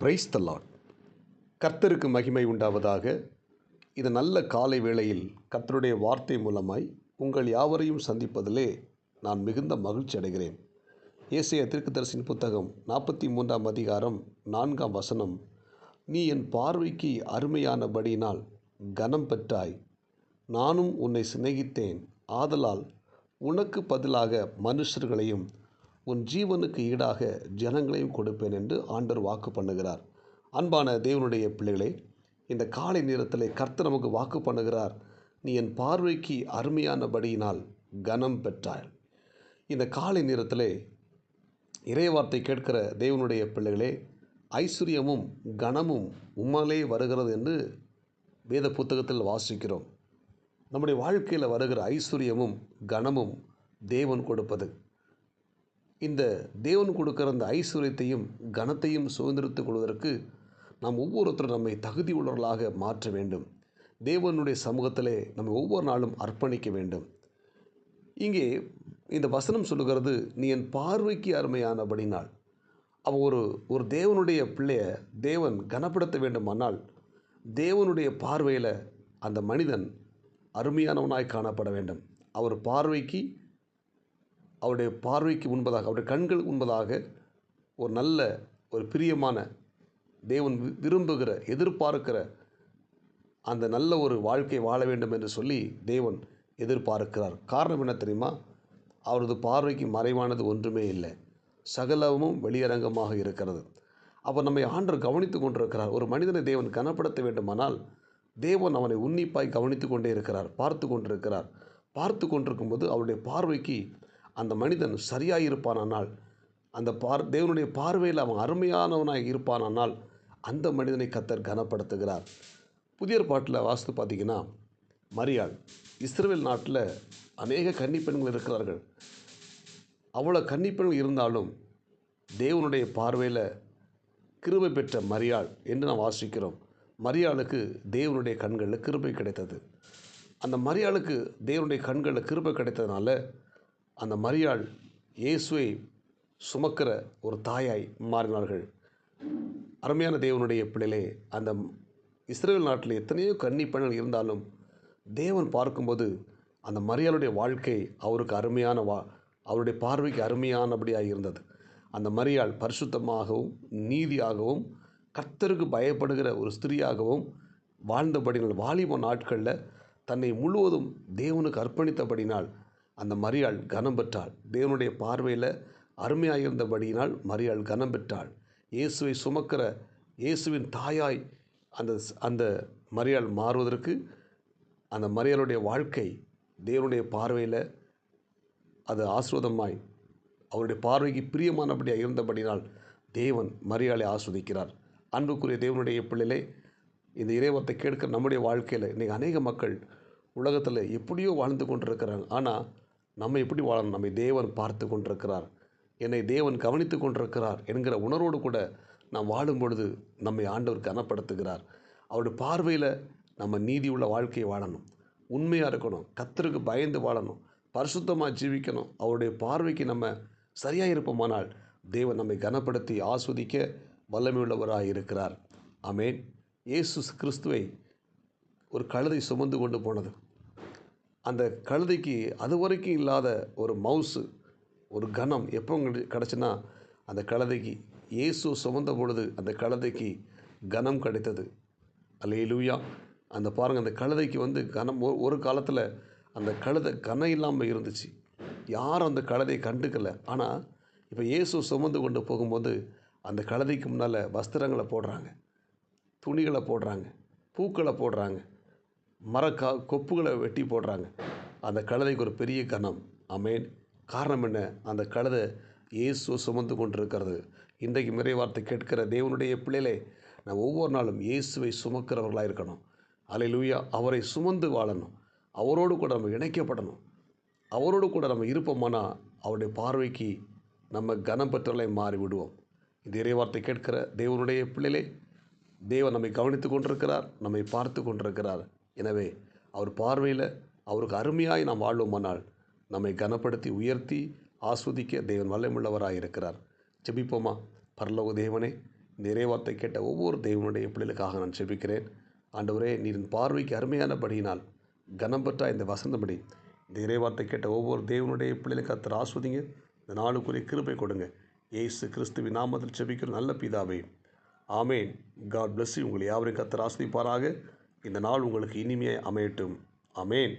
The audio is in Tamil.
Praise the Lord. கர்த்தருக்கு மகிமை உண்டாவதாக. இது நல்ல காலை வேளையில் கர்த்தருடைய வார்த்தை மூலமாய் உங்கள் யாவரையும் சந்திப்பதிலே நான் மிகுந்த மகிழ்ச்சி அடைகிறேன். ஏசாயா தீர்க்கதரிசியின் புத்தகம் 43ஆம் அதிகாரம் 4ஆம் வசனம், நீ என் பார்வைக்கு அருமையானபடியினால் கனம் பெற்றாய், நானும் உன்னை சிநேகித்தேன், ஆதலால் உனக்கு பதிலாக மனுஷர்களையும் உன் ஜீவனுக்கு ஈடாக ஜனங்களையும் கொடுப்பேன் என்று ஆண்டவர் வாக்கு பண்ணுகிறார். அன்பான தேவனுடைய பிள்ளைகளே, இந்த காலை நேரத்தில் கர்த்தர் நமக்கு வாக்கு பண்ணுகிறார், நீ என் பார்வைக்கு அருமையானபடியினால் கனம் பெற்றாய். இந்த காலை நேரத்தில் இறைவார்த்தை கேட்கிற தேவனுடைய பிள்ளைகளே, ஐஸ்வர்யமும் கனமும் உம்மாலே வருகிறது என்று வேத புத்தகத்தில் வாசிக்கிறோம். நம்முடைய வாழ்க்கையில் வருகிற ஐஸ்வர்யமும் கனமும் தேவன் கொடுப்பது. இந்த தேவன் கொடுக்கிற அந்த ஐஸ்வர்யத்தையும் கனத்தையும் சுதந்திரித்துக் கொள்வதற்கு நாம் ஒவ்வொருத்தரும் நம்மை தகுதி உள்ளவர்களாக மாற்ற வேண்டும். தேவனுடைய சமூகத்திலே நம்ம ஒவ்வொரு நாளும் அர்ப்பணிக்க வேண்டும். இங்கே இந்த வசனம் சொல்லுகிறது, நீ என் பார்வைக்கு அருமையானபடினால். அவன் ஒரு தேவனுடைய பிள்ளைய தேவன் கனப்படுத்த வேண்டுமானால் தேவனுடைய பார்வையில் அந்த மனிதன் அருமையானவனாய் காணப்பட வேண்டும். அவருடைய பார்வைக்கு முன்பதாக, அவருடைய கண்கள் முன்பதாக ஒரு நல்ல ஒரு பிரியமான, தேவன் விரும்புகிற, எதிர்பார்க்கிற அந்த நல்ல ஒரு வாழ்க்கை வாழ வேண்டும் என்று சொல்லி தேவன் எதிர்பார்க்கிறார். காரணம் என்ன தெரியுமா? அவரது பார்வைக்கு மறைவானது ஒன்றுமே இல்லை, சகலமும் வெளியரங்கமாக இருக்கிறது. அப்போ நம்மை ஆண்டவர் கவனித்து கொண்டிருக்கிறார். ஒரு மனிதனை தேவன் கனப்படுத்த வேண்டுமானால் தேவன் அவனை உன்னிப்பாய் கவனித்து கொண்டே இருக்கிறார், பார்த்து கொண்டிருக்கிறார். பார்த்து கொண்டிருக்கும்போது அவருடைய பார்வைக்கு அந்த மனிதன் சரியாக இருப்பானால், அந்த தேவனுடைய பார்வையில் அவன் அருமையானவனாக இருப்பானால் அந்த மனிதனை கர்த்தர் கனப்படுத்துகிறார். புதிய ஏற்பாட்டில் வாசித்து பார்த்தீங்கன்னா, மரியாள், இஸ்ரவேல் நாட்டில் அநேக கன்னிப்பெண்கள் இருக்கிறார்கள். அவ்வளோ கன்னிப்பெண்கள் இருந்தாலும் தேவனுடைய பார்வையில் கிருபை பெற்ற மரியாள் என்று நாம் வாசிக்கிறோம். மரியாளுக்கு தேவனுடைய கண்களில் கிருபை கிடைத்தது. அந்த மரியாளுக்கு தேவனுடைய கண்களில் கிருபை கிடைத்ததுனால அந்த மரியாள் இயேசுவை சுமக்கிற ஒரு தாயாய் மாறினார்கள். அருமையான தேவனுடைய பிள்ளைகளே, அந்த இஸ்ரவேல் நாட்டில் எத்தனையோ கன்னிப்பெண்கள் இருந்தாலும் தேவன் பார்க்கும்போது அந்த மரியாளுடைய வாழ்க்கை அவருக்கு அவருடைய பார்வைக்கு அருமையானபடியாக இருந்தது. அந்த மரியாள் பரிசுத்தமாகவும் நீதியாகவும் கர்த்தருக்கு பயப்படுகிற ஒரு ஸ்திரியாகவும் வாழ்ந்தபடினால், வாலிப நாட்களில் தன்னை முழுவதும் தேவனுக்கு அர்ப்பணித்தபடினால் அந்த மரியாள் கனம் பெற்றாள். தேவனுடைய பார்வையில் அருமையாக இருந்தபடியினால் மரியாள் கனம் பெற்றாள். இயேசுவை சுமக்கிற இயேசுவின் தாயாய் அந்த மரியாள் மாறுவதற்கு அந்த மரியாளுடைய வாழ்க்கை தேவனுடைய பார்வையில் அது ஆசீர்வாதமாய், அவருடைய பார்வைக்கு பிரியமானபடியாக இருந்தபடினால் தேவன் மரியாளை ஆஸ்வதிக்கிறார். அன்புக்குரிய தேவனுடைய பிள்ளைகளே, இந்த இறைவார்த்தை கேட்கிற நம்முடைய வாழ்க்கையில் இன்றைக்கி அநேக மக்கள் உலகத்தில் எப்படியோ வாழ்ந்து கொண்டிருக்கிறாங்க. ஆனால் நம்ம எப்படி வாழணும்? நம்மை தேவன் பார்த்து கொண்டிருக்கிறார், என்னை தேவன் கவனித்து கொண்டிருக்கிறார் என்கிற உணர்வோடு கூட நாம் வாழும் பொழுது நம்மை ஆண்டவர் கனப்படுத்துகிறார். அவருடைய பார்வையில் நம்ம நீதி உள்ள வாழ்க்கையை வாழணும், உண்மையாக இருக்கணும், கர்த்தருக்கு பயந்து வாழணும், பரிசுத்தமாக ஜீவிக்கணும். அவருடைய பார்வைக்கு நம்ம சரியாக இருப்போமானால் தேவன் நம்மை கனப்படுத்தி ஆஸ்வதிக்க வல்லமையுள்ளவராக இருக்கிறார். ஆமேன். இயேசு கிறிஸ்துவை ஒரு கழுதை சுமந்து கொண்டு போனது. அந்த கழுதைக்கு அது வரைக்கும் இல்லாத ஒரு மவுசு, ஒரு கனம் எப்போ கிடச்சுன்னா, அந்த கழுதைக்கு இயேசு சுமந்த பொழுது அந்த கழுதைக்கு கனம் கிடைத்தது. அல்லேலூயா. அந்த பாருங்கள், அந்த கழுதைக்கு கனம். ஒரு காலத்தில் அந்த கழுதை கனம் இல்லாமல் இருந்துச்சு, யாரும் அந்த கழுதையை கண்டுக்கலை. ஆனால் இப்போ இயேசு சுமந்து கொண்டு போகும்போது அந்த கழுதைக்கு முன்னால் வஸ்திரங்களை போடுறாங்க, துணிகளை போடுறாங்க, பூக்களை போடுறாங்க, கொப்புகளை வெட்டி போடுறாங்க. அந்த கழுதைக்கு ஒரு பெரிய கனம். ஆமேன். காரணம் என்ன? அந்த கழுதை இயேசு சுமந்து கொண்டிருக்கிறது. இன்றைக்கு இறைவார்த்தை கேட்கிற தேவனுடைய பிள்ளைகளே, நம்ம ஒவ்வொரு நாளும் இயேசுவை சுமக்கிறவர்களாக இருக்கணும். அல்லேலூயா. அவரை சுமந்து வாழணும், அவரோடு கூட நம்ம இணைக்கப்படணும். அவரோடு கூட நம்ம இருப்போமானா அவருடைய பார்வைக்கு நம்ம கனம் பெற்றவர்களாய் மாறிவிடுவோம். இந்த இறைவார்த்தை கேட்கிற தேவனுடைய பிள்ளைகளே, தேவன் நம்மை கவனித்து கொண்டிருக்கிறார், நம்மை பார்த்து கொண்டிருக்கிறார். எனவே அவர் பார்வையில் அவருக்கு அருமையாய் நாம் வாழ்வோமானால் நம்மை கனப்படுத்தி உயர்த்தி ஆஸ்வதிக்க தேவன் வல்லமுள்ளவராக இருக்கிறார். ஜெபிப்போமா. பரலோக தேவனே, இந்த இறைவார்த்தை கேட்ட ஒவ்வொரு தெய்வனுடைய பிள்ளைகளுக்காக நான் செபிக்கிறேன். ஆண்டவரே, நீரின் பார்வைக்கு அருமையானபடியினால் கனம் பெற்ற இந்த வசந்தபடி இந்த இறைவார்த்தை கேட்ட ஒவ்வொரு தேவனுடைய பிள்ளைகளுக்கு கர்த்தர் ஆஸ்வதிங்க. இந்த நாளுக்குரிய கிருபை கொடுங்க. இயேசு கிறிஸ்துவின் நாமத்தில் செபிக்கிற நல்ல பிதாவே, ஆமேன். God bless you. உங்களை யாவரையும் கர்த்தர் ஆஸ்வதிப்பாராக. இந்த நாள் உங்களுக்கு இனிமையாக அமையட்டும். ஆமேன்.